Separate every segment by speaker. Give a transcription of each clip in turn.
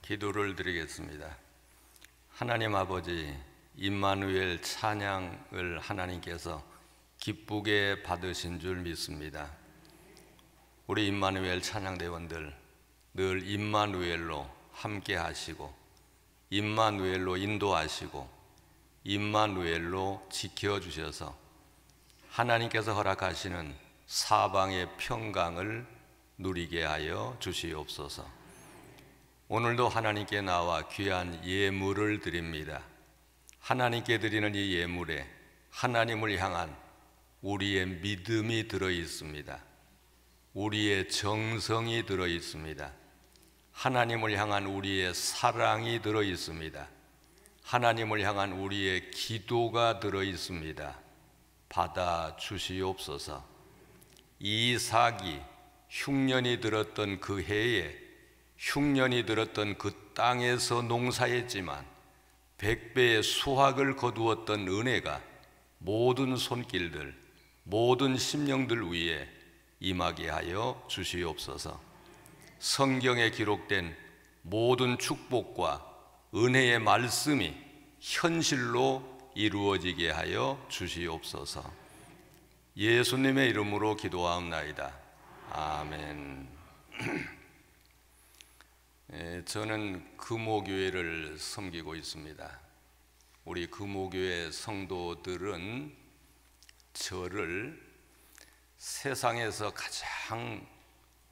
Speaker 1: 기도를 드리겠습니다. 하나님 아버지, 임마누엘 찬양을 하나님께서 기쁘게 받으신 줄 믿습니다. 우리 임마누엘 찬양대원들 늘 임마누엘로 함께 하시고, 임마누엘로 인도하시고, 임마누엘로 지켜주셔서 하나님께서 허락하시는 사방의 평강을 누리게 하여 주시옵소서. 오늘도 하나님께 나와 귀한 예물을 드립니다. 하나님께 드리는 이 예물에 하나님을 향한 우리의 믿음이 들어 있습니다. 우리의 정성이 들어 있습니다. 하나님을 향한 우리의 사랑이 들어 있습니다. 하나님을 향한 우리의 기도가 들어 있습니다. 받아 주시옵소서. 이삭이 흉년이 들었던 그 해에, 흉년이 들었던 그 땅에서 농사했지만 100배의 수확을 거두었던 은혜가 모든 손길들, 모든 심령들 위에 임하게 하여 주시옵소서. 성경에 기록된 모든 축복과 은혜의 말씀이 현실로 이루어지게 하여 주시옵소서. 예수님의 이름으로 기도하옵나이다. 아멘. 저는 금오교회를 섬기고 있습니다. 우리 금오교회 성도들은 저를 세상에서 가장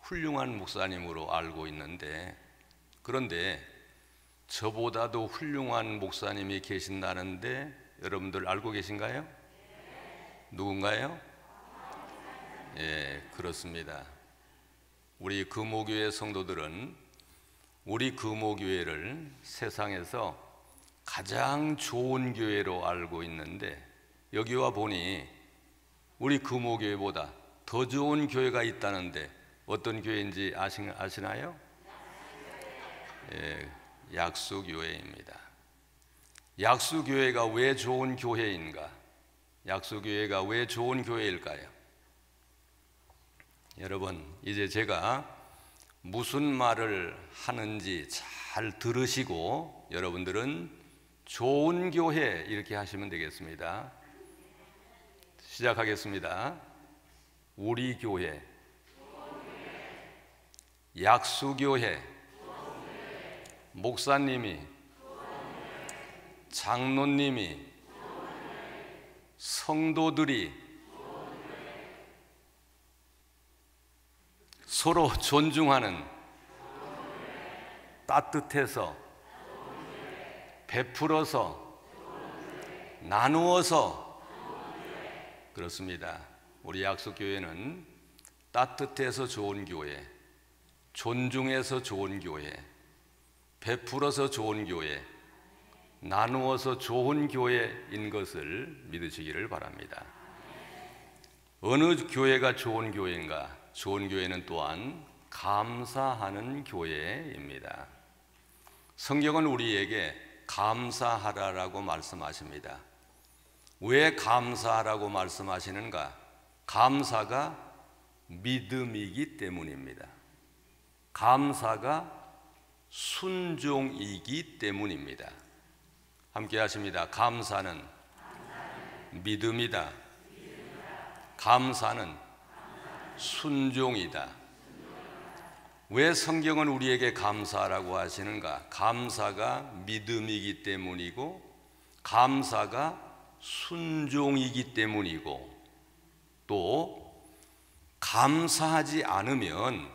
Speaker 1: 훌륭한 목사님으로 알고 있는데, 그런데 저보다도 훌륭한 목사님이 계신다는데 여러분들 알고 계신가요? 누군가요? 예, 그렇습니다. 우리 금오교회 성도들은 우리 금오교회를 세상에서 가장 좋은 교회로 알고 있는데, 여기 와 보니 우리 금오교회보다 더 좋은 교회가 있다는데 어떤 교회인지 아시나요? 예, 약수교회입니다. 약수교회가 왜 좋은 교회인가? 약수교회가 왜 좋은 교회일까요? 여러분, 이제 제가 무슨 말을 하는지 잘 들으시고 여러분들은 좋은 교회 이렇게 하시면 되겠습니다. 시작하겠습니다. 우리 교회, 약수교회, 목사님이, 장로님이, 성도들이 서로 존중하는, 따뜻해서, 베풀어서, 나누어서, 그렇습니다. 우리 약수교회는 따뜻해서 좋은 교회, 존중해서 좋은 교회, 베풀어서 좋은 교회, 나누어서 좋은 교회인 것을 믿으시기를 바랍니다. 어느 교회가 좋은 교회인가? 좋은 교회는 또한 감사하는 교회입니다. 성경은 우리에게 감사하라라고 말씀하십니다. 왜 감사하라고 말씀하시는가? 감사가 믿음이기 때문입니다. 감사가 순종이기 때문입니다. 함께 하십니다. 감사는 믿음이다. 감사는 순종이다. 왜 성경은 우리에게 감사라고 하시는가? 감사가 믿음이기 때문이고, 감사가 순종이기 때문이고, 또 감사하지 않으면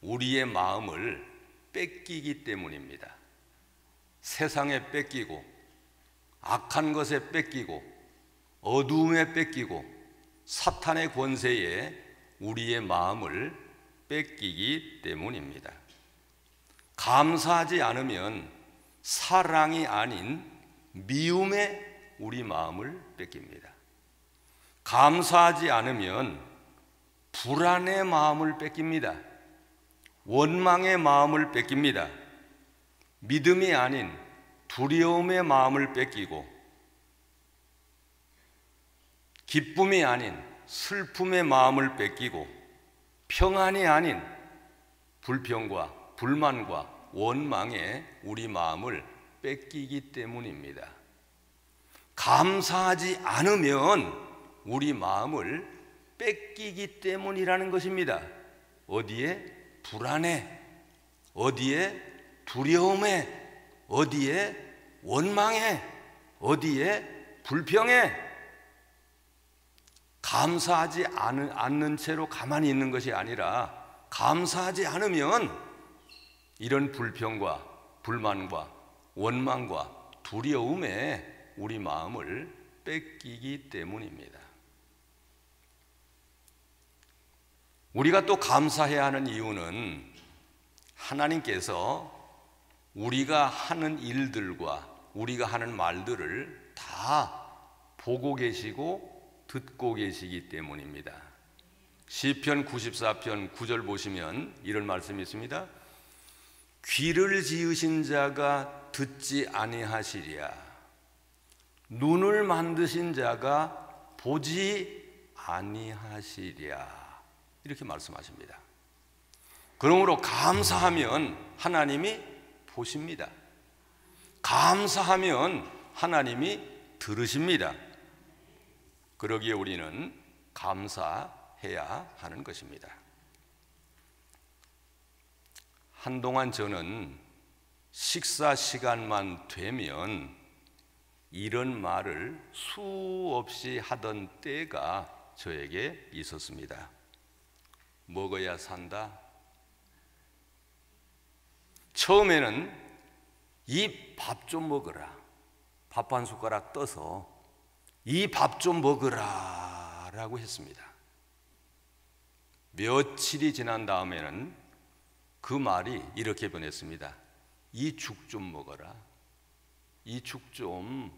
Speaker 1: 우리의 마음을 뺏기기 때문입니다. 세상에 뺏기고, 악한 것에 뺏기고, 어두움에 뺏기고, 사탄의 권세에 우리의 마음을 뺏기기 때문입니다. 감사하지 않으면 사랑이 아닌 미움에 우리 마음을 뺏깁니다. 감사하지 않으면 불안의 마음을 뺏깁니다. 원망의 마음을 뺏깁니다. 믿음이 아닌 두려움의 마음을 뺏기고, 기쁨이 아닌 슬픔의 마음을 뺏기고, 평안이 아닌 불평과 불만과 원망에 우리 마음을 뺏기기 때문입니다. 감사하지 않으면 우리 마음을 뺏기기 때문이라는 것입니다. 어디에? 불안해, 어디에? 두려움에, 어디에? 원망해, 어디에? 불평해. 감사하지 않는 채로 가만히 있는 것이 아니라 감사하지 않으면 이런 불평과 불만과 원망과 두려움에 우리 마음을 뺏기기 때문입니다. 우리가 또 감사해야 하는 이유는 하나님께서 우리가 하는 일들과 우리가 하는 말들을 다 보고 계시고 듣고 계시기 때문입니다. 시편 94편 9절 보시면 이런 말씀이 있습니다. 귀를 지으신 자가 듣지 아니하시랴, 눈을 만드신 자가 보지 아니하시랴, 이렇게 말씀하십니다. 그러므로 감사하면 하나님이 보십니다. 감사하면 하나님이 들으십니다. 그러기에 우리는 감사해야 하는 것입니다. 한동안 저는 식사 시간만 되면 이런 말을 수없이 하던 때가 저에게 있었습니다. 먹어야 산다. 처음에는 이 밥 좀 먹어라, 밥 한 숟가락 떠서 이 밥 좀 먹으라 라고 했습니다. 며칠이 지난 다음에는 그 말이 이렇게 변했습니다. 이 죽 좀 먹어라, 이 죽 좀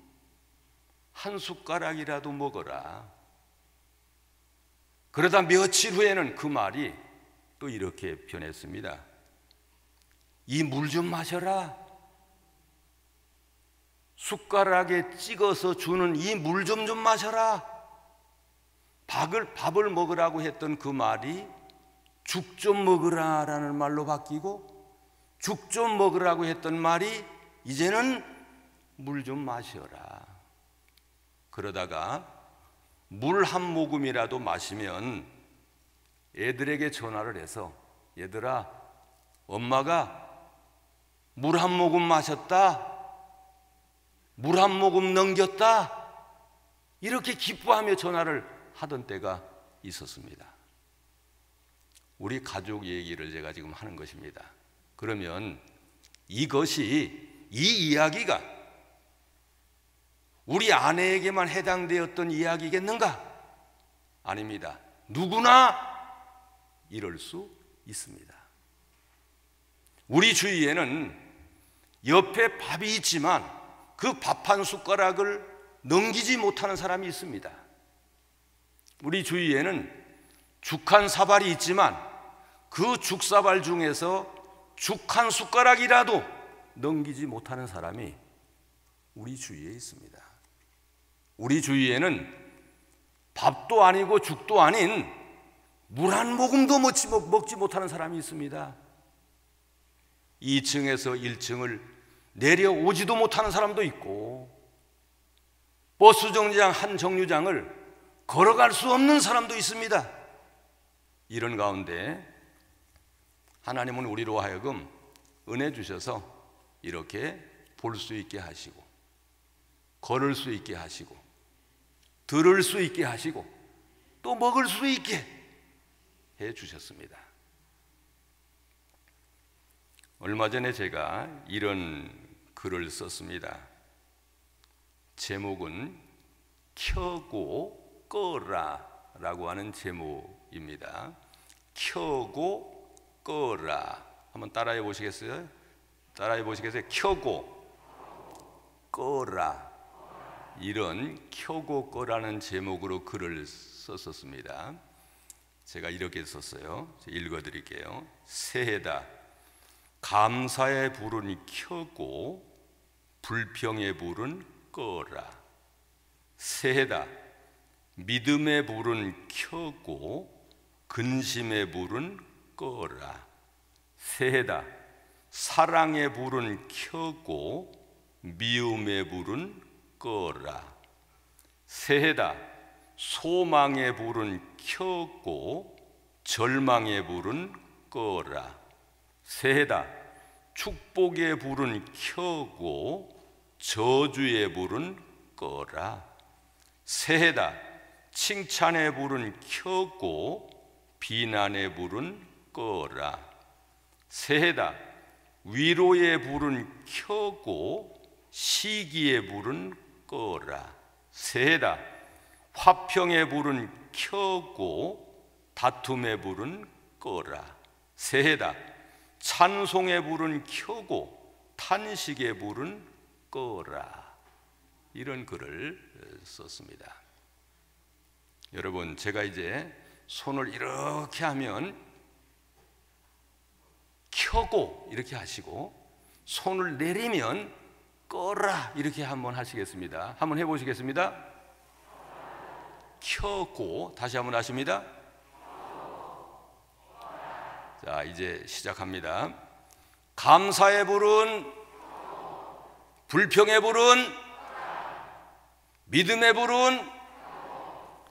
Speaker 1: 한 숟가락이라도 먹어라. 그러다 며칠 후에는 그 말이 또 이렇게 변했습니다. 이 물 좀 마셔라, 숟가락에 찍어서 주는 이 물 좀 마셔라. 밥을 먹으라고 했던 그 말이 죽 좀 먹으라 라는 말로 바뀌고, 죽 좀 먹으라고 했던 말이 이제는 물 좀 마셔라. 그러다가 물 한 모금이라도 마시면 애들에게 전화를 해서, 얘들아, 엄마가 물 한 모금 마셨다, 물 한 모금 넘겼다, 이렇게 기뻐하며 전화를 하던 때가 있었습니다. 우리 가족 얘기를 제가 지금 하는 것입니다. 그러면 이 이야기가 우리 아내에게만 해당되었던 이야기겠는가? 아닙니다. 누구나 이럴 수 있습니다. 우리 주위에는 옆에 밥이 있지만 그 밥 한 숟가락을 넘기지 못하는 사람이 있습니다. 우리 주위에는 죽 한 사발이 있지만 그 죽사발 중에서 죽 한 숟가락이라도 넘기지 못하는 사람이 우리 주위에 있습니다. 우리 주위에는 밥도 아니고 죽도 아닌 물 한 모금도 먹지 못하는 사람이 있습니다. 2층에서 1층을 내려오지도 못하는 사람도 있고, 버스 정류장 한 정류장을 걸어갈 수 없는 사람도 있습니다. 이런 가운데 하나님은 우리로 하여금 은혜 주셔서 이렇게 볼 수 있게 하시고, 걸을 수 있게 하시고, 들을 수 있게 하시고, 또 먹을 수 있게 해 주셨습니다. 얼마 전에 제가 이런 글을 썼습니다. 제목은 켜고 꺼라 라고 하는 제목입니다. 켜고 꺼라. 한번 따라해 보시겠어요? 켜고 꺼라. 이런 켜고 꺼라는 제목으로 글을 썼었습니다. 제가 이렇게 썼어요. 읽어드릴게요. 새해다. 감사의 불은 켜고 불평의 불은 꺼라. 새해다. 믿음의 불은 켜고 근심의 불은 꺼라. 새해다. 사랑의 불은 켜고 미움의 불은 꺼라. 새해다. 소망의 불은 켜고 절망의 불은 꺼라. 새해다. 축복의 불은 켜고 저주의 불은 꺼라. 새해다. 칭찬의 불은 켜고 비난의 불은 꺼라. 새해다. 위로의 불은 켜고 시기의 불은 꺼라. 새해다. 화평의 불은 켜고 다툼의 불은 꺼라. 새해다. 찬송의 불은 켜고 탄식의 불은 꺼라. 이런 글을 썼습니다. 여러분, 제가 이제 손을 이렇게 하면 켜고 이렇게 하시고, 손을 내리면 꺼라 이렇게 한번 하시겠습니다. 한번 해보시겠습니다. 켜고, 다시 한번 하십니다. 자, 이제 시작합니다. 감사의 불은, 불평의 불은, 믿음의 불은,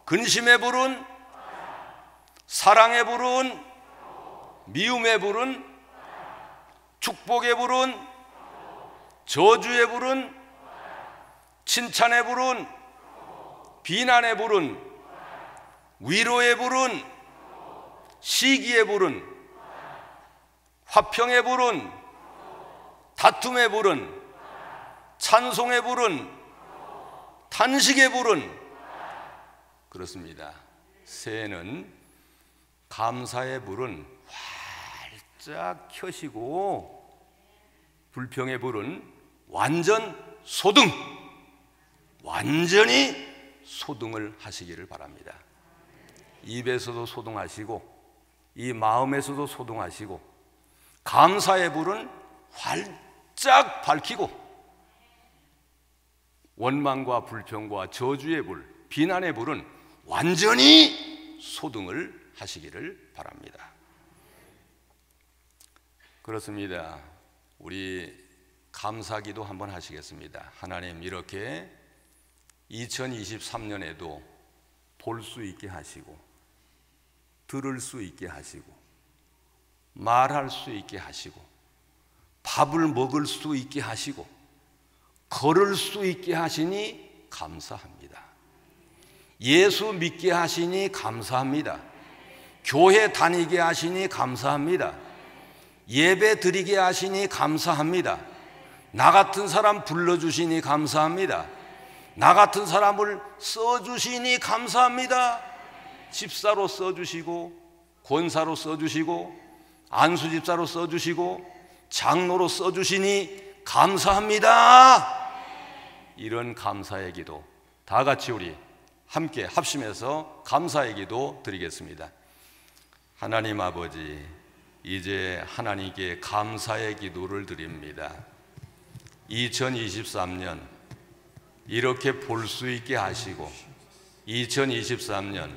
Speaker 1: 근심의 불은, 사랑의 불은, 미움의 불은, 축복의 불은, 저주의 불은, 칭찬의 불은, 비난의 불은, 위로의 불은, 시기의 불은, 화평의 불은, 다툼의 불은, 찬송의 불은, 탄식의 불은. 그렇습니다. 새해는 감사의 불은 활짝 켜시고, 불평의 불은 완전히 소등을 하시기를 바랍니다. 입에서도 소등하시고 이 마음에서도 소등하시고, 감사의 불은 활짝 밝히고 원망과 불평과 저주의 불, 비난의 불은 완전히 소등을 하시기를 바랍니다. 그렇습니다. 우리 감사기도 한번 하시겠습니다. 하나님, 이렇게 2023년에도 볼 수 있게 하시고, 들을 수 있게 하시고, 말할 수 있게 하시고, 밥을 먹을 수 있게 하시고, 걸을 수 있게 하시니 감사합니다. 예수 믿게 하시니 감사합니다. 교회 다니게 하시니 감사합니다. 예배 드리게 하시니 감사합니다. 나 같은 사람 불러주시니 감사합니다. 나 같은 사람을 써주시니 감사합니다. 집사로 써주시고, 권사로 써주시고, 안수집사로 써주시고, 장로로 써주시니 감사합니다. 이런 감사의 기도 다 같이 우리 함께 합심해서 감사의 기도 드리겠습니다. 하나님 아버지, 이제 하나님께 감사의 기도를 드립니다. 2023년 이렇게 볼 수 있게 하시고, 2023년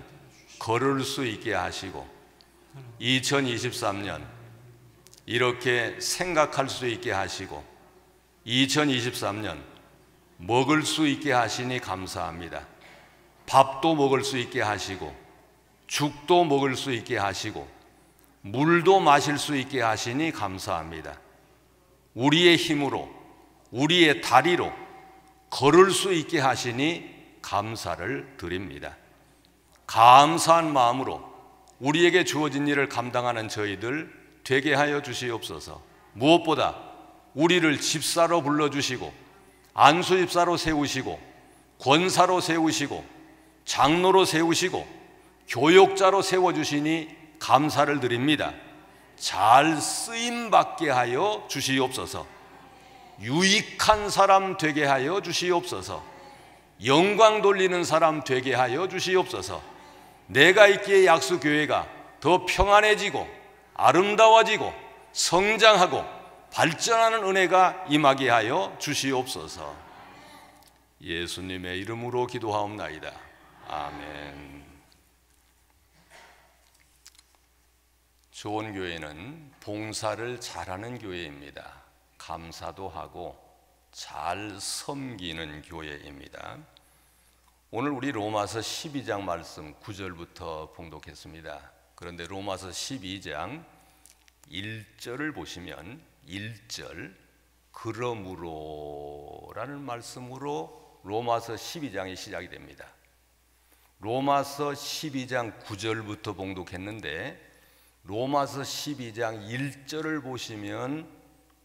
Speaker 1: 걸을 수 있게 하시고, 2023년 이렇게 생각할 수 있게 하시고, 2023년 먹을 수 있게 하시니 감사합니다. 밥도 먹을 수 있게 하시고, 죽도 먹을 수 있게 하시고, 물도 마실 수 있게 하시니 감사합니다. 우리의 힘으로, 우리의 다리로 걸을 수 있게 하시니 감사를 드립니다. 감사한 마음으로 우리에게 주어진 일을 감당하는 저희들 되게 하여 주시옵소서. 무엇보다 우리를 집사로 불러주시고, 안수집사로 세우시고, 권사로 세우시고, 장로로 세우시고, 교역자로 세워주시니 감사를 드립니다. 잘 쓰임받게 하여 주시옵소서. 유익한 사람 되게 하여 주시옵소서. 영광 돌리는 사람 되게 하여 주시옵소서. 내가 있기에 약수교회가 더 평안해지고 아름다워지고 성장하고 발전하는 은혜가 임하게 하여 주시옵소서. 예수님의 이름으로 기도하옵나이다. 아멘. 좋은 교회는 봉사를 잘하는 교회입니다. 감사도 하고 잘 섬기는 교회입니다. 오늘 우리 로마서 12장 말씀 9절부터 봉독했습니다. 그런데 로마서 12장 1절을 보시면 1절 그러므로라는 말씀으로 로마서 12장이 시작이 됩니다. 로마서 12장 9절부터 봉독했는데 로마서 12장 1절을 보시면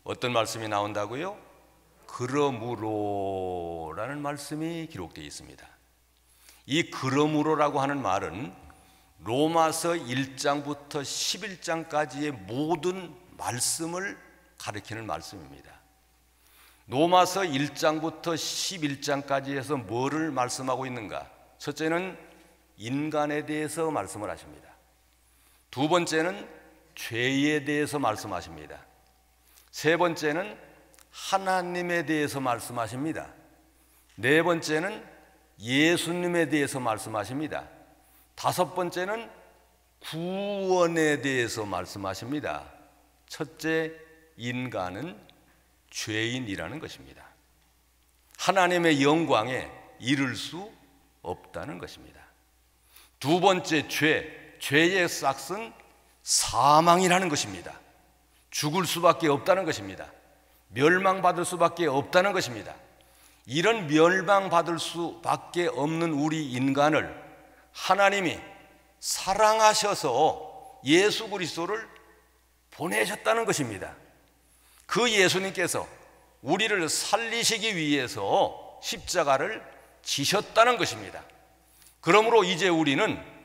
Speaker 1: 어떤 말씀이 나온다고요? 그러므로라는 말씀이 기록되어 있습니다. 이 그러므로라고 하는 말은 로마서 1장부터 11장까지의 모든 말씀을 가리키는 말씀입니다. 로마서 1장부터 11장까지 해서 뭐를 말씀하고 있는가? 첫째는 인간에 대해서 말씀을 하십니다. 두 번째는 죄에 대해서 말씀하십니다. 세 번째는 하나님에 대해서 말씀하십니다. 네 번째는 예수님에 대해서 말씀하십니다. 다섯 번째는 구원에 대해서 말씀하십니다. 첫째, 인간은 죄인이라는 것입니다. 하나님의 영광에 이를 수 없다는 것입니다. 두 번째, 죄의 싹은 사망이라는 것입니다. 죽을 수밖에 없다는 것입니다. 멸망받을 수밖에 없다는 것입니다. 이런 멸망받을 수밖에 없는 우리 인간을 하나님이 사랑하셔서 예수 그리스도를 보내셨다는 것입니다. 그 예수님께서 우리를 살리시기 위해서 십자가를 지셨다는 것입니다. 그러므로 이제 우리는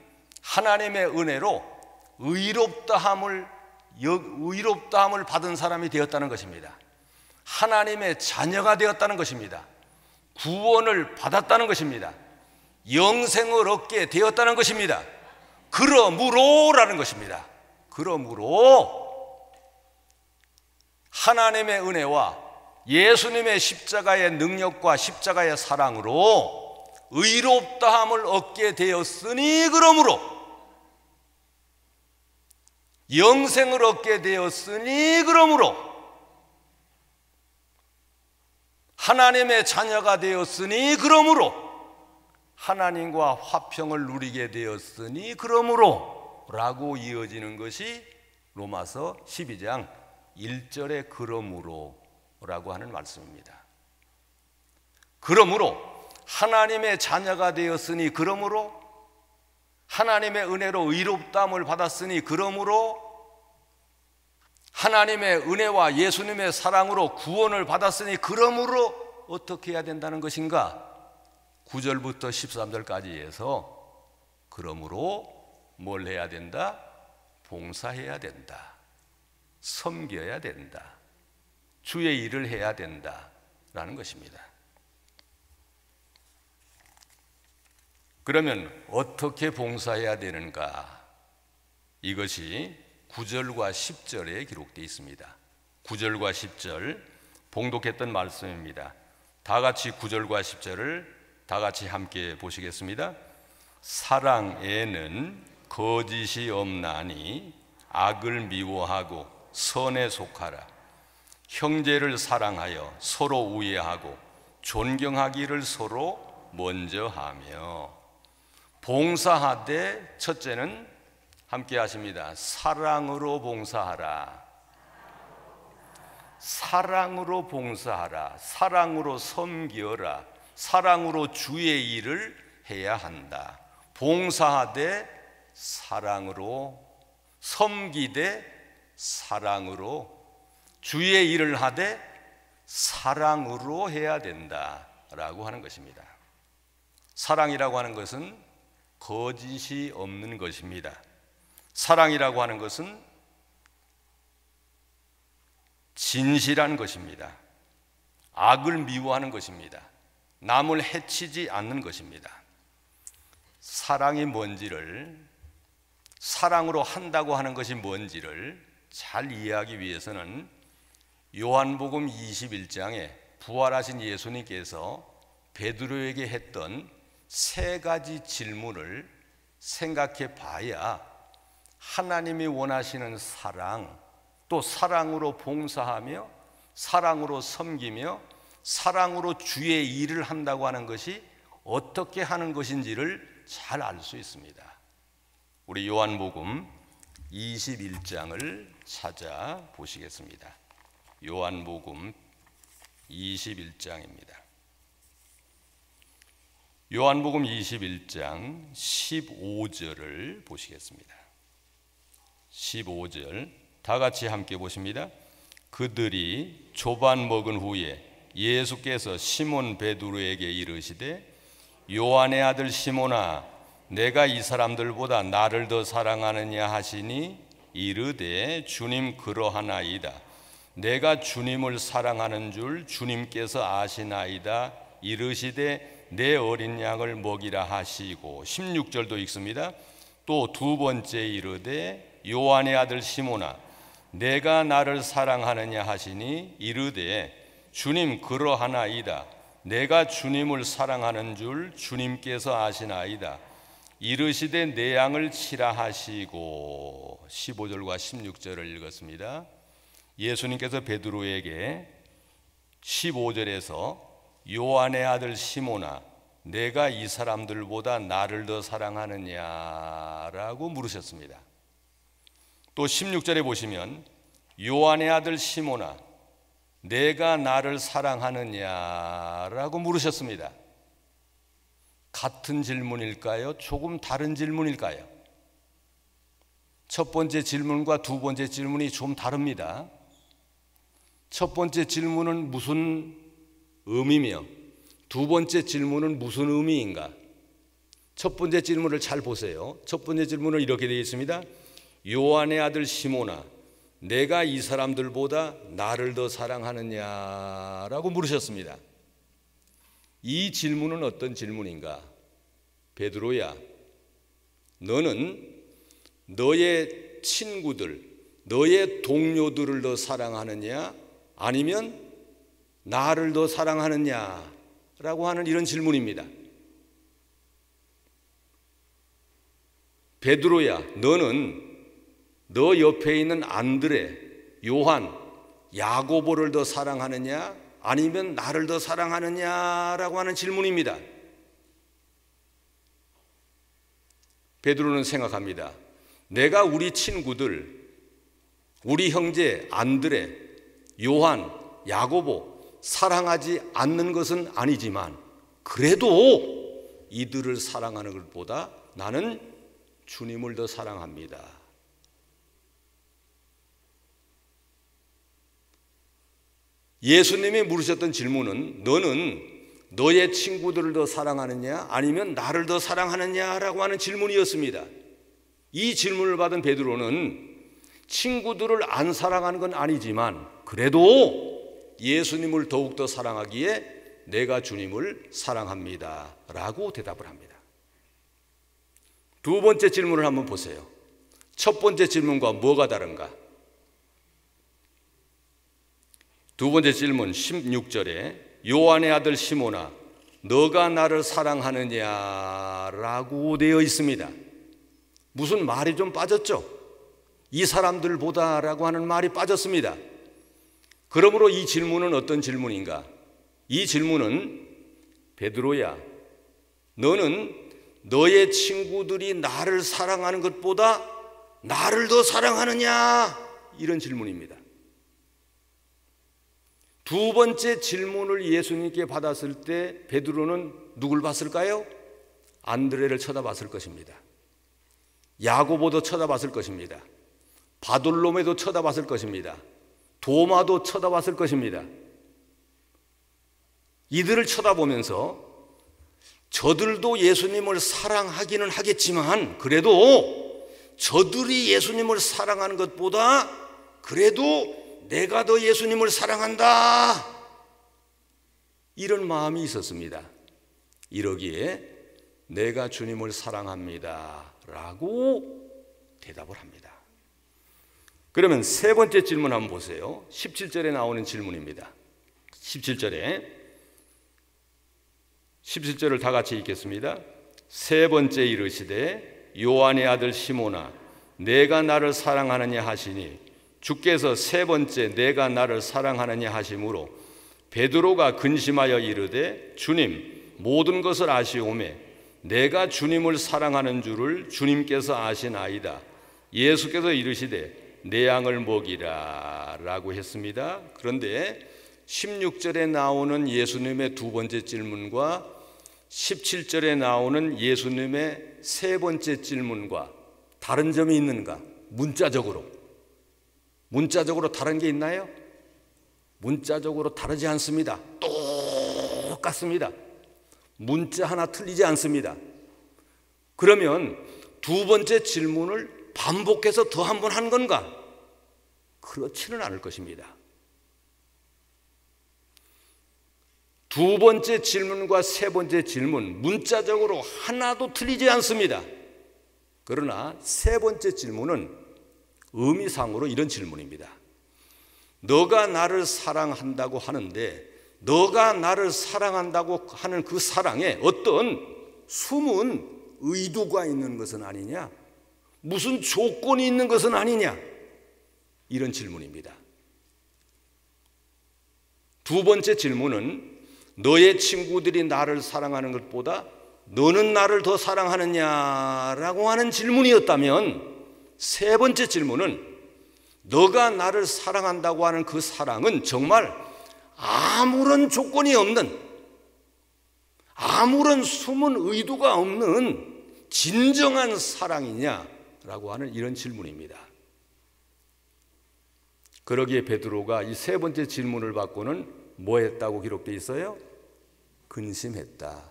Speaker 1: 하나님의 은혜로 의롭다함을 받은 사람이 되었다는 것입니다. 하나님의 자녀가 되었다는 것입니다. 구원을 받았다는 것입니다. 영생을 얻게 되었다는 것입니다. 그러므로라는 것입니다. 그러므로 하나님의 은혜와 예수님의 십자가의 능력과 십자가의 사랑으로 의롭다함을 얻게 되었으니 그러므로 영생을 얻게 되었으니 그러므로 하나님의 자녀가 되었으니 그러므로 하나님과 화평을 누리게 되었으니 그러므로 라고 이어지는 것이 로마서 12장 1절의 그러므로 라고 하는 말씀입니다. 그러므로 하나님의 자녀가 되었으니 그러므로 하나님의 은혜로 의롭다함을 받았으니 그러므로 하나님의 은혜와 예수님의 사랑으로 구원을 받았으니 그러므로 어떻게 해야 된다는 것인가? 9절부터 13절까지 해서 그러므로 뭘 해야 된다? 봉사해야 된다. 섬겨야 된다. 주의 일을 해야 된다라는 것입니다. 그러면 어떻게 봉사해야 되는가? 이것이 9절과 10절에 기록되어 있습니다. 9절과 10절 봉독했던 말씀입니다. 다 같이 9절과 10절을 다 같이 함께 보시겠습니다. 사랑에는 거짓이 없나니 악을 미워하고 선에 속하라. 형제를 사랑하여 서로 우애하고 존경하기를 서로 먼저 하며 봉사하되 첫째는 함께 하십니다. 사랑으로 봉사하라. 사랑으로 봉사하라. 사랑으로 섬기어라. 사랑으로 주의 일을 해야 한다. 봉사하되 사랑으로, 섬기되 사랑으로, 주의 일을 하되 사랑으로 해야 된다라고 하는 것입니다. 사랑이라고 하는 것은 거짓이 없는 것입니다. 사랑이라고 하는 것은 진실한 것입니다. 악을 미워하는 것입니다. 남을 해치지 않는 것입니다. 사랑이 뭔지를, 사랑으로 한다고 하는 것이 뭔지를 잘 이해하기 위해서는 요한복음 21장에 부활하신 예수님께서 베드로에게 했던 세 가지 질문을 생각해 봐야 하나님이 원하시는 사랑, 또 사랑으로 봉사하며 사랑으로 섬기며 사랑으로 주의 일을 한다고 하는 것이 어떻게 하는 것인지를 잘 알 수 있습니다. 우리 요한복음 21장을 찾아보시겠습니다. 요한복음 21장입니다. 요한복음 21장 15절을 보시겠습니다. 15절 다 같이 함께 보십니다. 그들이 조반 먹은 후에 예수께서 시몬 베드로에게 이르시되 요한의 아들 시몬아 내가 이 사람들보다 나를 더 사랑하느냐 하시니 이르되 주님 그러하나이다. 내가 주님을 사랑하는 줄 주님께서 아시나이다. 이르시되 내 어린 양을 먹이라 하시고 16절도 읽습니다. 또 두 번째 이르되 요한의 아들 시몬아 내가 나를 사랑하느냐 하시니 이르되 주님 그러하나이다. 내가 주님을 사랑하는 줄 주님께서 아시나이다. 이르시되 내 양을 치라 하시고 15절과 16절을 읽었습니다. 예수님께서 베드로에게 15절에서 요한의 아들 시몬아 내가 이 사람들보다 나를 더 사랑하느냐라고 물으셨습니다. 또 16절에 보시면 요한의 아들 시몬아 내가 나를 사랑하느냐라고 물으셨습니다. 같은 질문일까요? 조금 다른 질문일까요? 첫 번째 질문과 두 번째 질문이 좀 다릅니다. 첫 번째 질문은 무슨 의미며 두 번째 질문은 무슨 의미인가? 첫 번째 질문을 잘 보세요. 첫 번째 질문은 이렇게 되어 있습니다. 요한의 아들 시몬아 내가 이 사람들보다 나를 더 사랑하느냐라고 물으셨습니다. 이 질문은 어떤 질문인가? 베드로야, 너는 너의 친구들, 너의 동료들을 더 사랑하느냐? 아니면 나를 더 사랑하느냐? 라고 하는 이런 질문입니다. 베드로야, 너는 너 옆에 있는 안드레, 요한, 야고보를 더 사랑하느냐? 아니면 나를 더 사랑하느냐라고 하는 질문입니다. 베드로는 생각합니다. 내가 우리 친구들, 우리 형제 안드레, 요한, 야고보 사랑하지 않는 것은 아니지만 그래도 이들을 사랑하는 것보다 나는 주님을 더 사랑합니다. 예수님이 물으셨던 질문은 너는 너의 친구들을 더 사랑하느냐 아니면 나를 더 사랑하느냐라고 하는 질문이었습니다. 이 질문을 받은 베드로는 친구들을 안 사랑하는 건 아니지만 그래도 예수님을 더욱더 사랑하기에 내가 주님을 사랑합니다 라고 대답을 합니다. 두 번째 질문을 한번 보세요. 첫 번째 질문과 뭐가 다른가? 두 번째 질문 16절에 요한의 아들 시몬아 너가 나를 사랑하느냐라고 되어 있습니다. 무슨 말이 좀 빠졌죠? 이 사람들보다라고 하는 말이 빠졌습니다. 그러므로 이 질문은 어떤 질문인가? 이 질문은 베드로야 너는 너의 친구들이 나를 사랑하는 것보다 나를 더 사랑하느냐? 이런 질문입니다. 두 번째 질문을 예수님께 받았을 때 베드로는 누굴 봤을까요? 안드레를 쳐다봤을 것입니다. 야고보도 쳐다봤을 것입니다. 바돌로메도 쳐다봤을 것입니다. 도마도 쳐다봤을 것입니다. 이들을 쳐다보면서 저들도 예수님을 사랑하기는 하겠지만 그래도 저들이 예수님을 사랑하는 것보다 그래도 내가 더 예수님을 사랑한다 이런 마음이 있었습니다. 이러기에 내가 주님을 사랑합니다 라고 대답을 합니다. 그러면 세 번째 질문 한번 보세요. 17절에 나오는 질문입니다. 17절을 다 같이 읽겠습니다. 세 번째 이르시되 요한의 아들 시몬아
Speaker 2: 내가 나를 사랑하느냐 하시니 주께서 세 번째 내가 나를 사랑하느냐 하심으로 베드로가 근심하여 이르되 주님 모든 것을 아시오매 내가 주님을 사랑하는 줄을 주님께서 아시나이다. 예수께서 이르시되 내 양을 먹이라 라고 했습니다. 그런데 16절에 나오는 예수님의 두 번째 질문과 17절에 나오는 예수님의 세 번째 질문과 다른 점이 있는가? 문자적으로 다른 게 있나요? 문자적으로 다르지 않습니다. 똑같습니다. 문자 하나 틀리지 않습니다. 그러면 두 번째 질문을 반복해서 더 한 번 한 건가? 그렇지는 않을 것입니다. 두 번째 질문과 세 번째 질문 문자적으로 하나도 틀리지 않습니다. 그러나 세 번째 질문은 의미상으로 이런 질문입니다. 너가 나를 사랑한다고 하는데 너가 나를 사랑한다고 하는 그 사랑에 어떤 숨은 의도가 있는 것은 아니냐? 무슨 조건이 있는 것은 아니냐? 이런 질문입니다. 두 번째 질문은 너의 친구들이 나를 사랑하는 것보다 너는 나를 더 사랑하느냐라고 하는 질문이었다면 세 번째 질문은 너가 나를 사랑한다고 하는 그 사랑은 정말 아무런 조건이 없는 아무런 숨은 의도가 없는 진정한 사랑이냐라고 하는 이런 질문입니다. 그러기에 베드로가 이 세 번째 질문을 받고는 뭐 했다고 기록되어 있어요? 근심했다.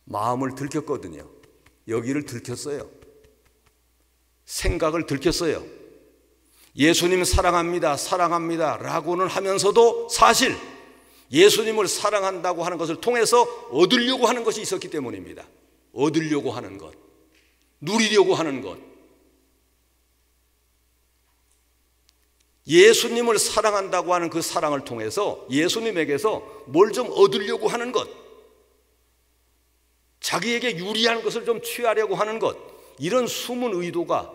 Speaker 2: 마음을 들켰거든요. 여기를 들켰어요. 생각을 들켰어요. 예수님 사랑합니다, 사랑합니다 라고는 하면서도 사실 예수님을 사랑한다고 하는 것을 통해서 얻으려고 하는 것이 있었기 때문입니다. 얻으려고 하는 것, 누리려고 하는 것. 예수님을 사랑한다고 하는 그 사랑을 통해서 예수님에게서 뭘 좀 얻으려고 하는 것, 자기에게 유리한 것을 좀 취하려고 하는 것, 이런 숨은 의도가,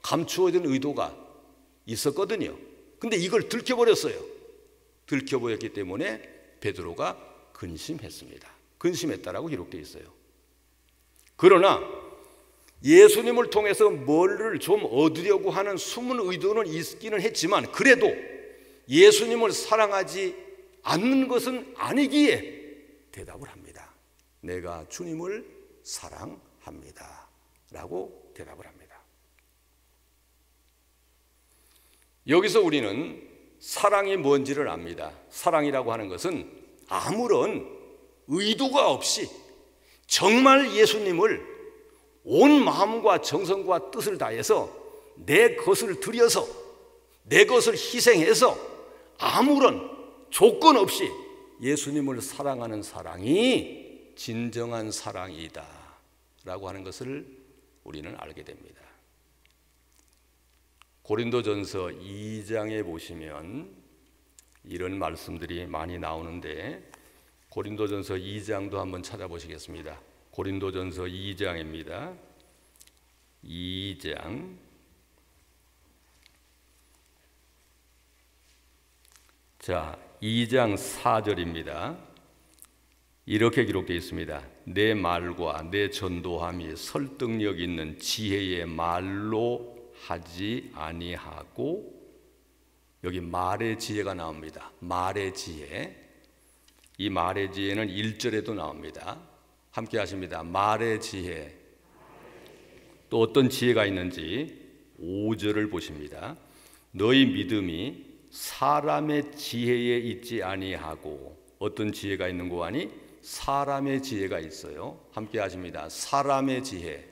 Speaker 2: 감추어진 의도가 있었거든요. 근데 이걸 들켜버렸어요. 들켜버렸기 때문에 베드로가 근심했습니다. 근심했다라고 기록되어 있어요. 그러나 예수님을 통해서 뭐를 좀 얻으려고 하는 숨은 의도는 있기는 했지만 그래도 예수님을 사랑하지 않는 것은 아니기에 대답을 합니다. 내가 주님을 사랑합니다 라고 대답을 합니다. 여기서 우리는 사랑이 뭔지를 압니다. 사랑이라고 하는 것은 아무런 의도가 없이 정말 예수님을 온 마음과 정성과 뜻을 다해서 내 것을 들여서 내 것을 희생해서 아무런 조건 없이 예수님을 사랑하는 사랑이 진정한 사랑이다 라고 하는 것을 우리는 알게 됩니다. 고린도전서 2장에 보시면 이런 말씀들이 많이 나오는데 고린도전서 2장도 한번 찾아보시겠습니다. 고린도전서 2장입니다. 2장 자, 2장 4절입니다. 이렇게 기록되어 있습니다. 내 말과 내 전도함이 설득력 있는 지혜의 말로 하지 아니하고, 여기 말의 지혜가 나옵니다. 말의 지혜. 이 말의 지혜는 1절에도 나옵니다. 함께 하십니다. 말의 지혜. 또 어떤 지혜가 있는지 5절을 보십니다. 너희 믿음이 사람의 지혜에 있지 아니하고, 어떤 지혜가 있는 거 아니? 사람의 지혜가 있어요. 함께 하십니다. 사람의 지혜.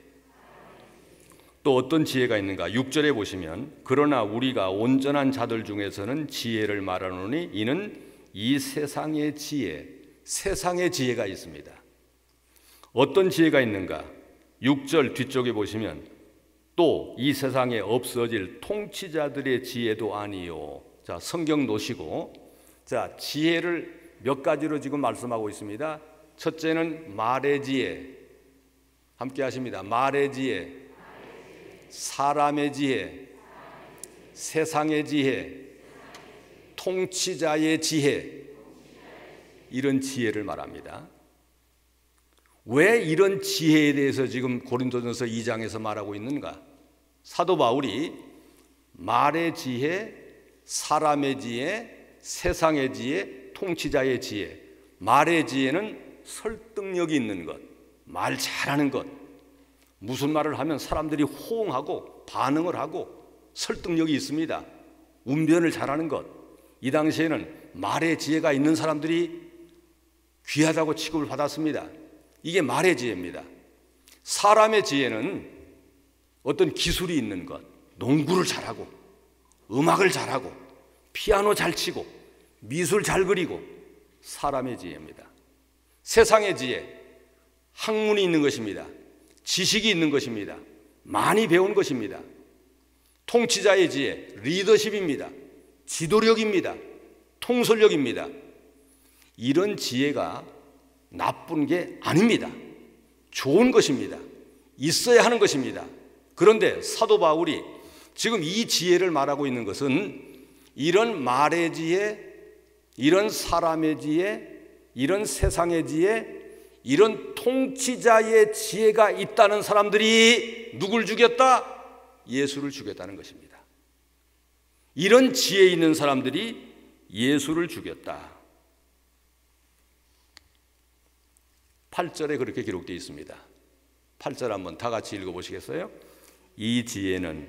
Speaker 2: 또 어떤 지혜가 있는가? 6절에 보시면 그러나 우리가 온전한 자들 중에서는 지혜를 말하노니 이는 이 세상의 지혜, 세상의 지혜가 있습니다. 어떤 지혜가 있는가? 6절 뒤쪽에 보시면 또 이 세상에 없어질 통치자들의 지혜도 아니요. 자, 성경 놓으시고, 자, 지혜를 몇 가지로 지금 말씀하고 있습니다. 첫째는 말의 지혜. 함께 하십니다. 말의 지혜. 사람의 지혜, 세상의 지혜, 통치자의 지혜, 이런 지혜를 말합니다. 왜 이런 지혜에 대해서 지금 고린도전서 2장에서 말하고 있는가? 사도 바울이 말의 지혜, 사람의 지혜, 세상의 지혜, 통치자의 지혜. 말의 지혜는 설득력이 있는 것, 말 잘하는 것. 무슨 말을 하면 사람들이 호응하고 반응을 하고 설득력이 있습니다. 운변을 잘하는 것. 이 당시에는 말의 지혜가 있는 사람들이 귀하다고 취급을 받았습니다. 이게 말의 지혜입니다. 사람의 지혜는 어떤 기술이 있는 것, 농구를 잘하고 음악을 잘하고 피아노 잘 치고 미술 잘 그리고, 사람의 지혜입니다. 세상의 지혜, 학문이 있는 것입니다. 지식이 있는 것입니다. 많이 배운 것입니다. 통치자의 지혜, 리더십입니다. 지도력입니다. 통솔력입니다. 이런 지혜가 나쁜 게 아닙니다. 좋은 것입니다. 있어야 하는 것입니다. 그런데 사도 바울이 지금 이 지혜를 말하고 있는 것은 이런 말의 지혜, 이런 사람의 지혜, 이런 세상의 지혜, 이런 통치자의 지혜가 있다는 사람들이 누굴 죽였다? 예수를 죽였다는 것입니다. 이런 지혜 있는 사람들이 예수를 죽였다. 8절에 그렇게 기록되어 있습니다. 8절 한번 다 같이 읽어보시겠어요? 이 지혜는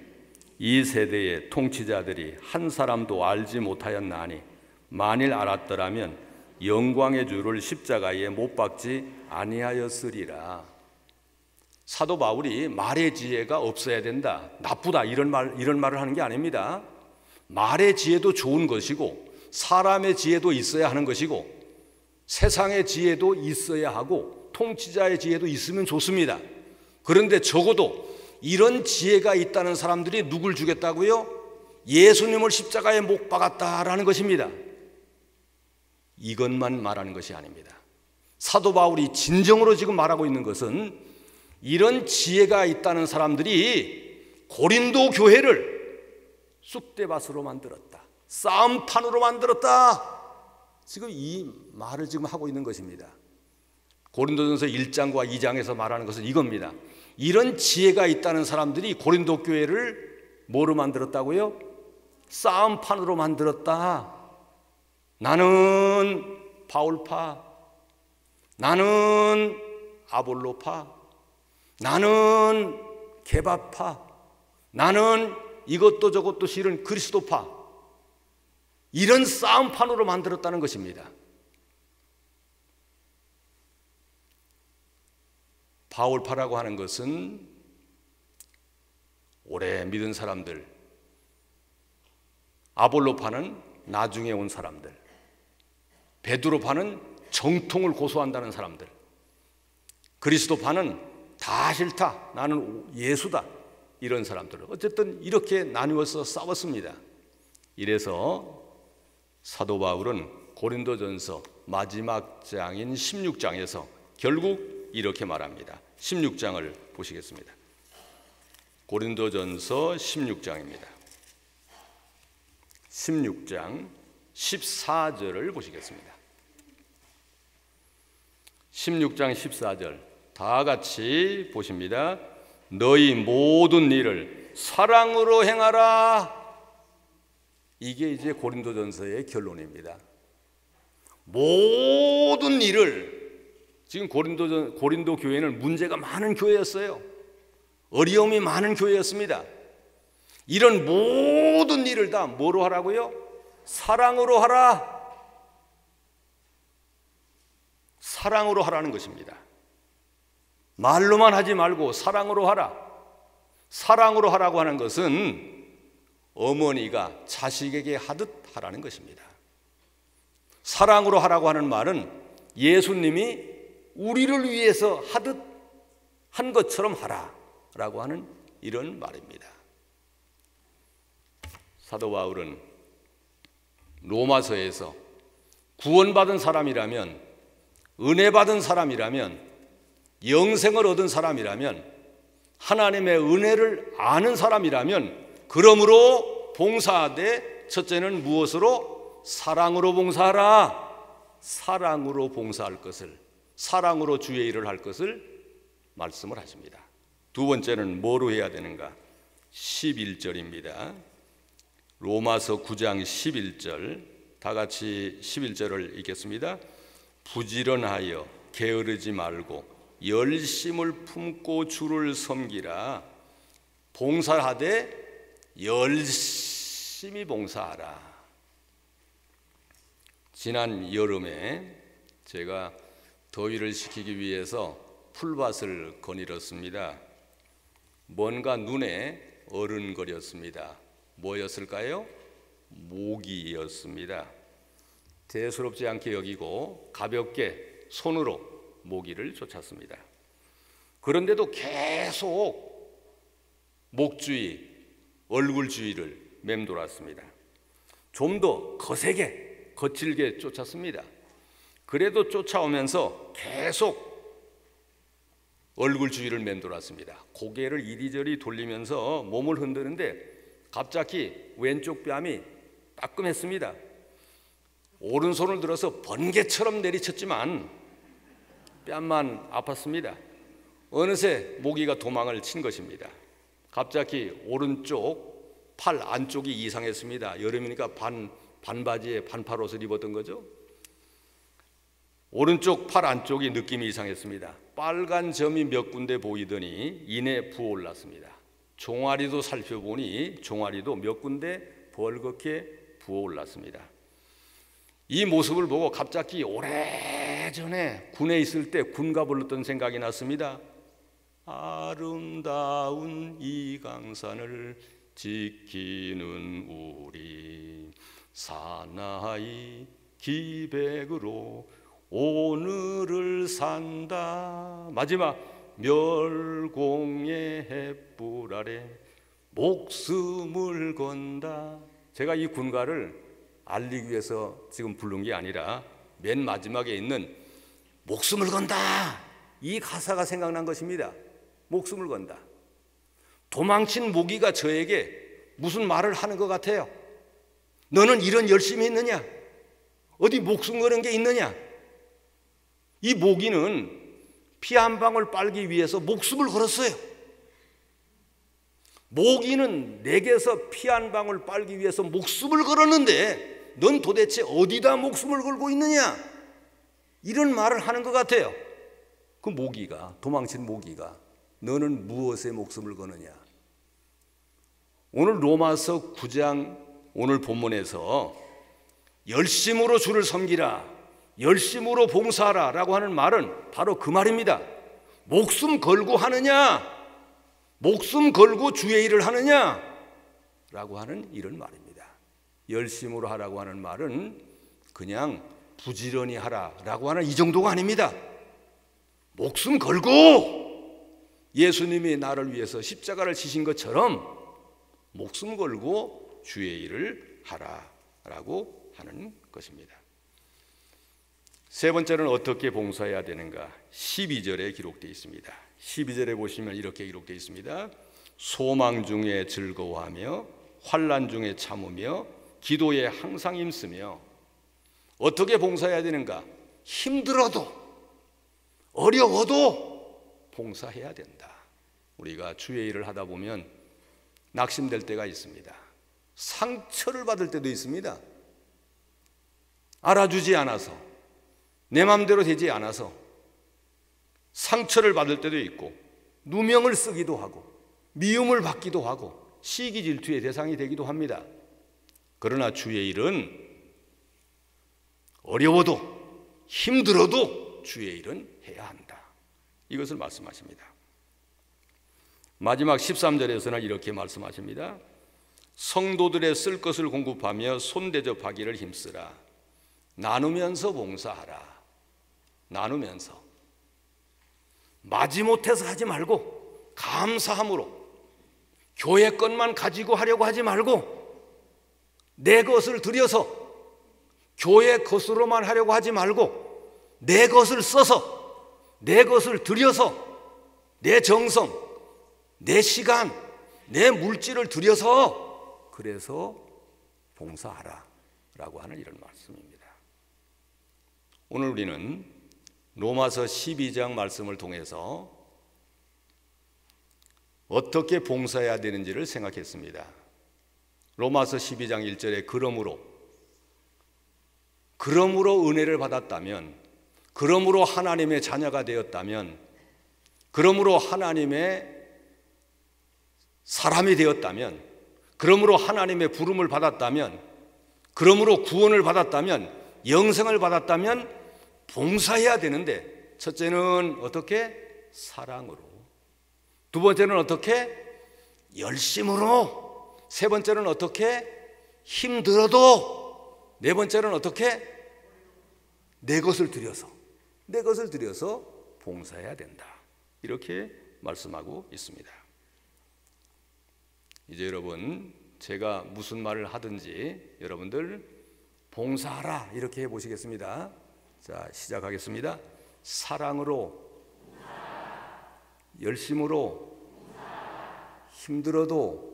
Speaker 2: 이 세대의 통치자들이 한 사람도 알지 못하였나니 만일 알았더라면 영광의 주를 십자가에 못 박지 아니하였으리라. 사도 바울이 말의 지혜가 없어야 된다, 나쁘다, 이런 말을 하는 게 아닙니다. 말의 지혜도 좋은 것이고 사람의 지혜도 있어야 하는 것이고 세상의 지혜도 있어야 하고 통치자의 지혜도 있으면 좋습니다. 그런데 적어도 이런 지혜가 있다는 사람들이 누굴 죽였다고요? 예수님을 십자가에 못 박았다라는 것입니다. 이것만 말하는 것이 아닙니다. 사도 바울이 진정으로 지금 말하고 있는 것은 이런 지혜가 있다는 사람들이 고린도 교회를 쑥대밭으로 만들었다, 싸움판으로 만들었다, 지금 이 말을 지금 하고 있는 것입니다. 고린도전서 1장과 2장에서 말하는 것은 이겁니다. 이런 지혜가 있다는 사람들이 고린도 교회를 뭐로 만들었다고요? 싸움판으로 만들었다. 나는 바울파, 나는 아볼로파, 나는 게바파, 나는 이것도 저것도 싫은 그리스도파, 이런 싸움판으로 만들었다는 것입니다. 바울파라고 하는 것은 오래 믿은 사람들, 아볼로파는 나중에 온 사람들, 베드로파는 정통을 고수한다는 사람들, 그리스도파는 다 싫다, 나는 예수다, 이런 사람들. 어쨌든 이렇게 나누어서 싸웠습니다. 이래서 사도 바울은 고린도전서 마지막 장인 16장에서 결국 이렇게 말합니다. 16장을 보시겠습니다. 고린도전서 16장입니다. 16장 14절을 보시겠습니다. 16장 14절 다 같이 보십니다. 너희 모든 일을 사랑으로 행하라. 이게 이제 고린도전서의 결론입니다. 모든 일을, 지금 고린도 교회는 문제가 많은 교회였어요. 어려움이 많은 교회였습니다. 이런 모든 일을 다 뭐로 하라고요? 사랑으로 하라. 사랑으로 하라는 것입니다. 말로만 하지 말고 사랑으로 하라. 사랑으로 하라고 하는 것은 어머니가 자식에게 하듯 하라는 것입니다. 사랑으로 하라고 하는 말은 예수님이 우리를 위해서 하듯 한 것처럼 하라라고 하는 이런 말입니다. 사도 바울은 로마서에서 구원받은 사람이라면, 은혜 받은 사람이라면, 영생을 얻은 사람이라면 하나님의 은혜를 아는 사람이라면 그러므로 봉사하되 첫째는 무엇으로? 사랑으로 봉사하라. 사랑으로 봉사할 것을, 사랑으로 주의 일을 할 것을 말씀을 하십니다. 두 번째는 뭐로 해야 되는가? 11절입니다. 로마서 9장 11절, 다 같이 11절을 읽겠습니다. 부지런하여 게으르지 말고 열심을 품고 주를 섬기라. 봉사하되 열심히 봉사하라. 지난 여름에 제가 더위를 식히기 위해서 풀밭을 거닐었습니다. 뭔가 눈에 어른거렸습니다. 뭐였을까요? 모기였습니다. 대수롭지 않게 여기고 가볍게 손으로 모기를 쫓았습니다. 그런데도 계속 목주위, 얼굴주위를 맴돌았습니다. 좀 더 거세게, 거칠게 쫓았습니다. 그래도 쫓아오면서 계속 얼굴 주위를 맴돌았습니다. 고개를 이리저리 돌리면서 몸을 흔드는데 갑자기 왼쪽 뺨이 따끔했습니다. 오른손을 들어서 번개처럼 내리쳤지만 뺨만 아팠습니다. 어느새 모기가 도망을 친 것입니다. 갑자기 오른쪽 팔 안쪽이 이상했습니다. 여름이니까 반바지에 반팔옷을 입었던 거죠. 오른쪽 팔 안쪽이 느낌이 이상했습니다. 빨간 점이 몇 군데 보이더니 이내 부어올랐습니다. 종아리도 살펴보니 종아리도 몇 군데 벌겋게 부어올랐습니다. 이 모습을 보고 갑자기 오래전에 군에 있을 때 군가 불렀던 생각이 났습니다. 아름다운 이 강산을 지키는 우리 사나이 기백으로 오늘을 산다. 마지막 멸공의 햇불 아래 목숨을 건다. 제가 이 군가를 알리기 위해서 지금 부른 게 아니라 맨 마지막에 있는 목숨을 건다, 이 가사가 생각난 것입니다. 목숨을 건다. 도망친 모기가 저에게 무슨 말을 하는 것 같아요? 너는 이런 열심히 했느냐? 어디 목숨 거는 게 있느냐? 이 모기는 피 한 방울 빨기 위해서 목숨을 걸었어요. 모기는 내게서 피 한 방울 빨기 위해서 목숨을 걸었는데 넌 도대체 어디다 목숨을 걸고 있느냐? 이런 말을 하는 것 같아요. 그 모기가, 도망친 모기가 너는 무엇에 목숨을 거느냐? 오늘 로마서 9장 오늘 본문에서 열심으로 주를 섬기라, 열심으로 봉사하라 라고 하는 말은 바로 그 말입니다. 목숨 걸고 하느냐, 목숨 걸고 주의 일을 하느냐 라고 하는 이런 말입니다. 열심으로 하라고 하는 말은 그냥 부지런히 하라 라고 하는 이 정도가 아닙니다. 목숨 걸고 예수님이 나를 위해서 십자가를 지신 것처럼 목숨 걸고 주의 일을 하라 라고 하는 것입니다. 세 번째는 어떻게 봉사해야 되는가? 12절에 기록되어 있습니다. 12절에 보시면 이렇게 기록되어 있습니다. 소망 중에 즐거워하며 환난 중에 참으며 기도에 항상 힘쓰며. 어떻게 봉사해야 되는가? 힘들어도 어려워도 봉사해야 된다. 우리가 주의 일을 하다 보면 낙심될 때가 있습니다. 상처를 받을 때도 있습니다. 알아주지 않아서, 내 마음대로 되지 않아서 상처를 받을 때도 있고, 누명을 쓰기도 하고 미움을 받기도 하고 시기 질투의 대상이 되기도 합니다. 그러나 주의 일은 어려워도 힘들어도 주의 일은 해야 한다. 이것을 말씀하십니다. 마지막 13절에서는 이렇게 말씀하십니다. 성도들의 쓸 것을 공급하며 손대접하기를 힘쓰라. 나누면서 봉사하라. 나누면서. 마지못해서 하지 말고 감사함으로, 교회 것만 가지고 하려고 하지 말고 내 것을 들여서 교회 것으로만 하려고 하지 말고 내 것을 써서, 내 것을 들여서, 내 정성, 내 시간, 내 물질을 들여서 그래서 봉사하라 라고 하는 이런 말씀입니다. 오늘 우리는 로마서 12장 말씀을 통해서 어떻게 봉사해야 되는지를 생각했습니다. 로마서 12장 1절에 그러므로 은혜를 받았다면, 그러므로 하나님의 자녀가 되었다면, 그러므로 하나님의 사람이 되었다면, 그러므로 하나님의 부름을 받았다면, 그러므로 구원을 받았다면, 영생을 받았다면 봉사해야 되는데, 첫째는 어떻게? 사랑으로. 두 번째는 어떻게? 열심으로. 세 번째는 어떻게? 힘들어도. 네 번째는 어떻게? 내 것을 들여서 봉사해야 된다. 이렇게 말씀하고 있습니다. 이제 여러분, 제가 무슨 말을 하든지 여러분들 봉사하라 이렇게 해보시겠습니다. 자, 시작하겠습니다. 사랑으로, 열심으로, 힘들어도,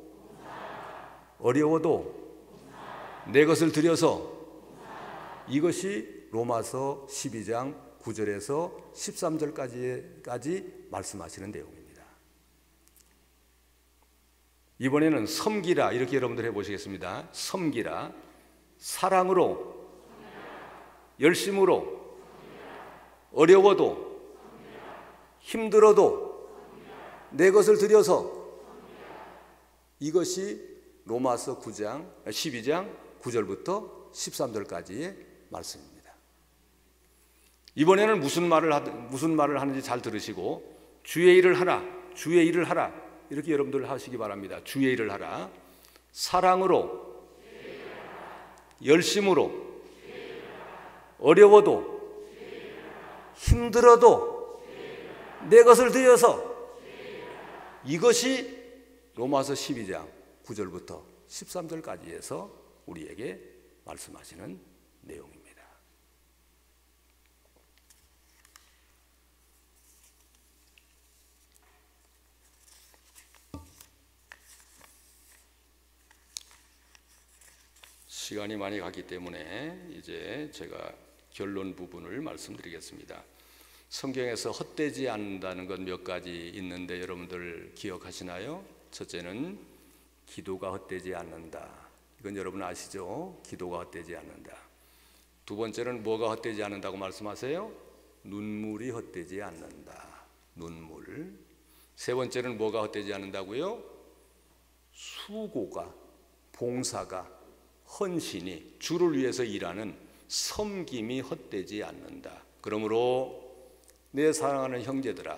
Speaker 2: 어려워도 내 것을 들여서, 이것이 로마서 12장 9절에서 13절까지 말씀하시는 내용입니다. 이번에는 섬기라 이렇게 여러분들 해보시겠습니다. 섬기라. 사랑으로, 열심으로, 어려워도, 힘들어도 내 것을 들여서, 이것이 로마서 12장 9절부터 13절까지의 말씀입니다. 이번에는 무슨 말을 하는지 잘 들으시고, 주의 일을 하라, 주의 일을 하라 이렇게 여러분들 하시기 바랍니다. 주의 일을 하라. 사랑으로, 열심으로, 어려워도, 힘들어도 내 것을 들여서, 이것이 로마서 12장 9절부터 13절까지에서 우리에게 말씀하시는 내용입니다. 시간이 많이 갔기 때문에 이제 제가 결론 부분을 말씀드리겠습니다. 성경에서 헛되지 않는다는 것 몇 가지 있는데 여러분들 기억하시나요? 첫째는 기도가 헛되지 않는다. 이건 여러분 아시죠? 기도가 헛되지 않는다. 두 번째는 뭐가 헛되지 않는다고 말씀하세요? 눈물이 헛되지 않는다. 눈물. 세 번째는 뭐가 헛되지 않는다고요? 수고가, 봉사가, 헌신이, 주를 위해서 일하는 섬김이 헛되지 않는다. 그러므로 내 사랑하는 형제들아,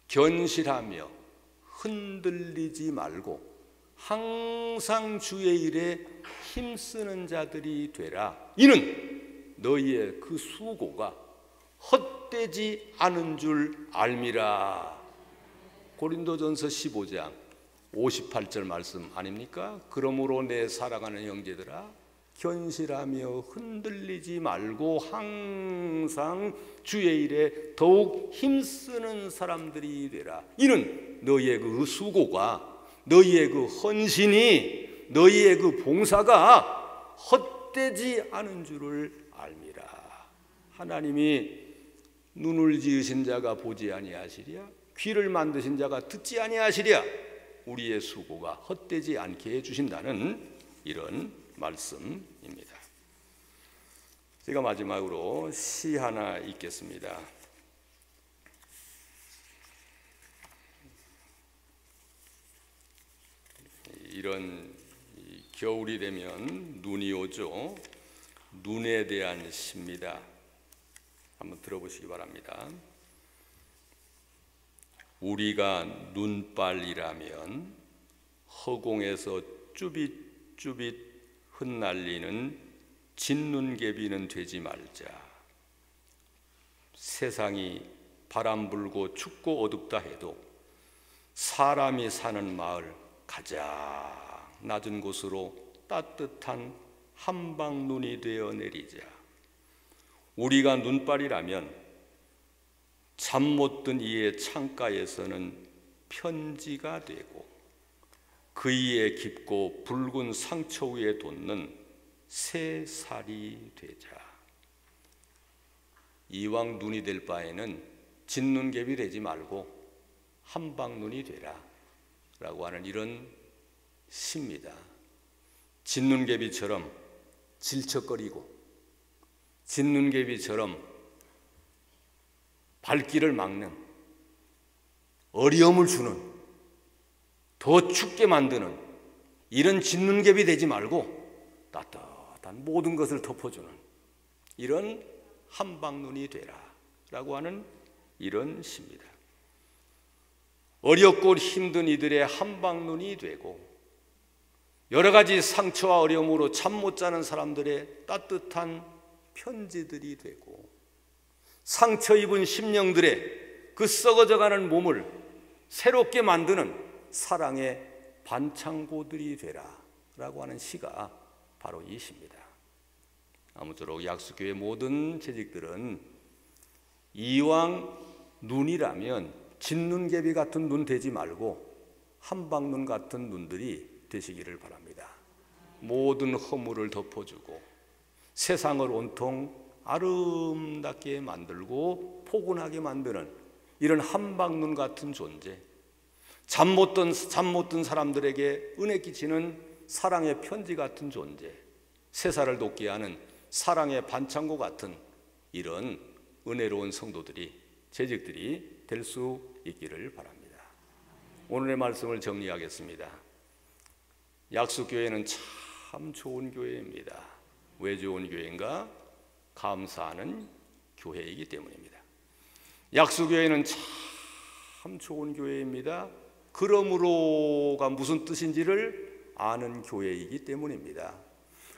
Speaker 2: 견실하며 흔들리지 말고 항상 주의 일에 힘쓰는 자들이 되라. 이는 너희의 그 수고가 헛되지 않은 줄 알미라. 고린도전서 15장 58절 말씀 아닙니까? 그러므로 내 사랑하는 형제들아, 견실하며 흔들리지 말고 항상 주의 일에 더욱 힘쓰는 사람들이 되라. 이는 너희의 그 수고가, 너희의 그 헌신이, 너희의 그 봉사가 헛되지 않은 줄을 알미라. 하나님이 눈을 지으신 자가 보지 아니하시랴, 귀를 만드신 자가 듣지 아니하시랴. 우리의 수고가 헛되지 않게 해주신다는 이런 말씀입니다. 제가 마지막으로 시 하나 읽겠습니다. 이런 겨울이 되면 눈이 오죠. 눈에 대한 시입니다. 한번 들어보시기 바랍니다. 우리가 눈발이라면 허공에서 쭈빗쭈빗 흩날리는 진눈개비는 되지 말자. 세상이 바람 불고 춥고 어둡다 해도 사람이 사는 마을 가장 낮은 곳으로 따뜻한 한방눈이 되어 내리자. 우리가 눈발이라면 잠 못 든 이의 창가에서는 편지가 되고 그이의 깊고 붉은 상처 위에 돋는 새 살이 되자. 이왕 눈이 될 바에는 진눈갭이 되지 말고 한방눈이 되라 라고 하는 이런 시입니다. 진눈개비처럼 질척거리고 진눈개비처럼 발길을 막는, 어려움을 주는, 더 춥게 만드는 이런 진눈개비 되지 말고 따뜻한 모든 것을 덮어주는 이런 한방눈이 되라 라고 하는 이런 시입니다. 어렵고 힘든 이들의 한방눈이 되고 여러 가지 상처와 어려움으로 잠 못 자는 사람들의 따뜻한 편지들이 되고 상처 입은 심령들의 그 썩어져가는 몸을 새롭게 만드는 사랑의 반창고들이 되라 라고 하는 시가 바로 이 시입니다. 아무쪼록 약수교회 모든 재직들은 이왕 눈이라면 진눈개비 같은 눈 되지 말고 한방눈 같은 눈들이 되시기를 바랍니다. 모든 허물을 덮어주고 세상을 온통 아름답게 만들고 포근하게 만드는 이런 한방눈 같은 존재, 잠 못 든 사람들에게 은혜 끼치는 사랑의 편지 같은 존재, 세상을 돕게 하는 사랑의 반창고 같은 이런 은혜로운 성도들이, 재직들이 될 수 있기를 바랍니다. 오늘의 말씀을 정리하겠습니다. 약수교회는 참 좋은 교회입니다. 왜 좋은 교회인가? 감사하는 교회이기 때문입니다. 약수교회는 참 좋은 교회입니다. 그러므로가 무슨 뜻인지를 아는 교회이기 때문입니다.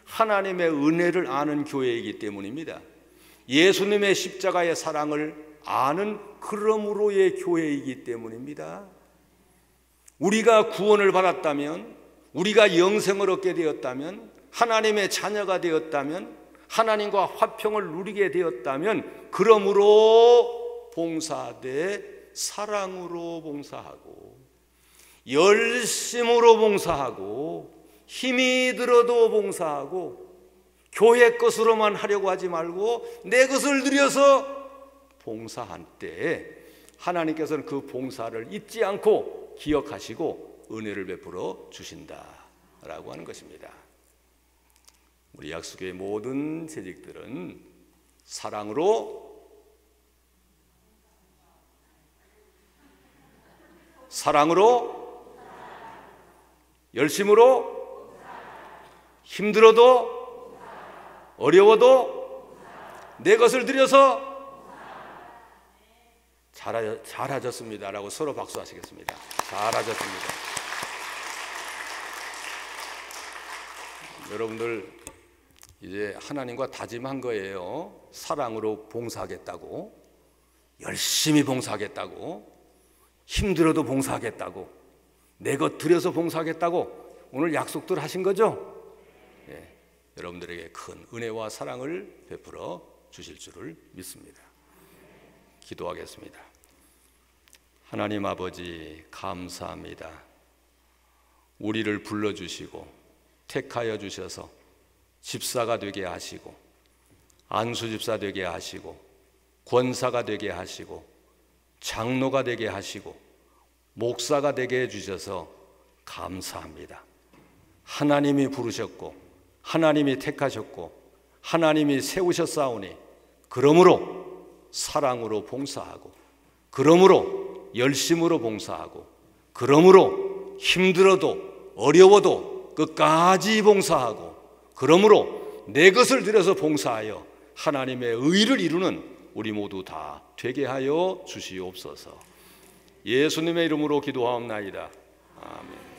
Speaker 2: 하나님의 은혜를 아는 교회이기 때문입니다. 예수님의 십자가의 사랑을 아는 그러므로의 교회이기 때문입니다. 우리가 구원을 받았다면, 우리가 영생을 얻게 되었다면, 하나님의 자녀가 되었다면, 하나님과 화평을 누리게 되었다면 그러므로 봉사하되 사랑으로 봉사하고 열심으로 봉사하고 힘이 들어도 봉사하고 교회 것으로만 하려고 하지 말고 내 것을 들여서 봉사할 때 하나님께서는 그 봉사를 잊지 않고 기억하시고 은혜를 베풀어 주신다라고 하는 것입니다. 우리 약수교회 모든 재직들은 사랑으로 열심으로 힘들어도 어려워도 내 것을 들여서 잘하셨습니다라고 서로 박수하시겠습니다. 잘하셨습니다. 여러분들 이제 하나님과 다짐한 거예요. 사랑으로 봉사하겠다고, 열심히 봉사하겠다고, 힘들어도 봉사하겠다고, 내 것 들여서 봉사하겠다고 오늘 약속들 하신 거죠? 네, 여러분들에게 큰 은혜와 사랑을 베풀어 주실 줄을 믿습니다. 기도하겠습니다. 하나님 아버지 감사합니다. 우리를 불러주시고 택하여 주셔서 집사가 되게 하시고 안수집사 되게 하시고 권사가 되게 하시고 장로가 되게 하시고 목사가 되게 해주셔서 감사합니다. 하나님이 부르셨고 하나님이 택하셨고 하나님이 세우셨사오니 그러므로 사랑으로 봉사하고 그러므로 열심으로 봉사하고 그러므로 힘들어도 어려워도 끝까지 봉사하고 그러므로 내 것을 들여서 봉사하여 하나님의 의를 이루는 우리 모두 다 되게 하여 주시옵소서. 예수님의 이름으로 기도하옵나이다. 아멘.